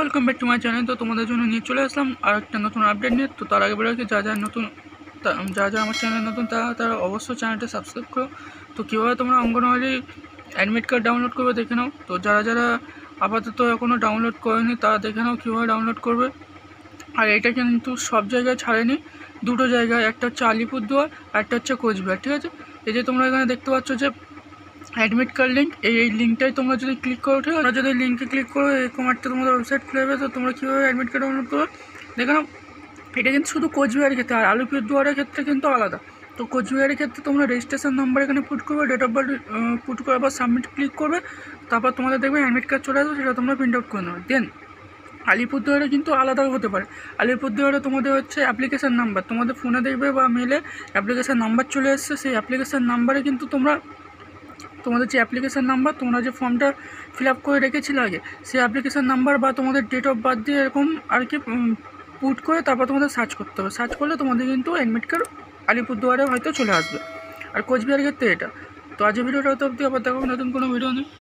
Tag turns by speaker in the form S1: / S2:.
S1: Welcome back to my channel. তো তোমাদের জন্য নিয়ে চলে আসলাম আর একটা নতুন আপডেট নিয়ে। তো তার আগে বলে রাখি, যা যা আমার চ্যানেল নতুন তারা অবশ্যই চ্যানেলটা সাবস্ক্রাইব করো। তো কীভাবে তোমরা অঙ্গনওয়াড়ি অ্যাডমিট কার্ড ডাউনলোড করবে দেখে নাও। তো যারা আপাতত এখনও ডাউনলোড করেনি তারা দেখে নাও কীভাবে ডাউনলোড করবে। আর এটা কিন্তু সব জায়গায় ছাড়েনি, দুটো জায়গায়, একটা হচ্ছে আলিপুরদুয়ার আর একটা হচ্ছে কোচবিহার, ঠিক আছে। এই যে তোমরা এখানে দেখতে পাচ্ছ যে অ্যাডমিট কার্ড লিঙ্ক, এই লিঙ্কটাই তোমরা যদি ক্লিক করো, ঠিক আছে, যদি লিঙ্কে ক্লিক করো এরকম একটা তোমাদের ওয়েবসাইট খুলে যাবে। তো তোমরা কীভাবে অ্যাডমিট কার্ড ডাউনলোড করো দেখে নাও। এটা কিন্তু শুধু কোচবিহারের ক্ষেত্রে, আর আলিপুরদুয়ারের ক্ষেত্রে কিন্তু আলাদা। তো কোচবিহারের ক্ষেত্রে তোমরা রেজিস্ট্রেশন নাম্বার এখানে পুট করবে, ডেট অফ বার্থ পুট করে আবার সাবমিট ক্লিক করবে, তারপর তোমাদের দেখবে অ্যাডমিট কার্ড চলে আসবে, সেটা তোমরা প্রিন্ট আউট করে নেবে। দেন আলিপুরদুয়ারে কিন্তু আলাদা হতে পারে। আলিপুরদুয়ারে তোমাদের হচ্ছে অ্যাপ্লিকেশান নাম্বার, তোমাদের ফোনে দেখবে বা মেলে অ্যাপ্লিকেশান নাম্বার চলে এসছে, সেই অ্যাপ্লিকেশান নাম্বারে কিন্তু তোমাদের যে অ্যাপ্লিকেশান নাম্বার, তোমরা যে ফর্মটা ফিল আপ করে রেখেছিলে আগে, সেই অ্যাপ্লিকেশান নাম্বার বা তোমাদের ডেট অফ বার্থ দিয়ে এরকম আর কি পুট করে তারপর তোমাদের সার্চ করতে হবে। সার্চ করলে তোমাদের কিন্তু অ্যাডমিট কার্ড আলিপুরদুয়ারে হয়তো চলে আসবে। আর কোচবিহারের ক্ষেত্রে এটা। তো আজকের ভিডিওটা তো অবধি, আবার দেখাবো নতুন কোনো ভিডিও নেই।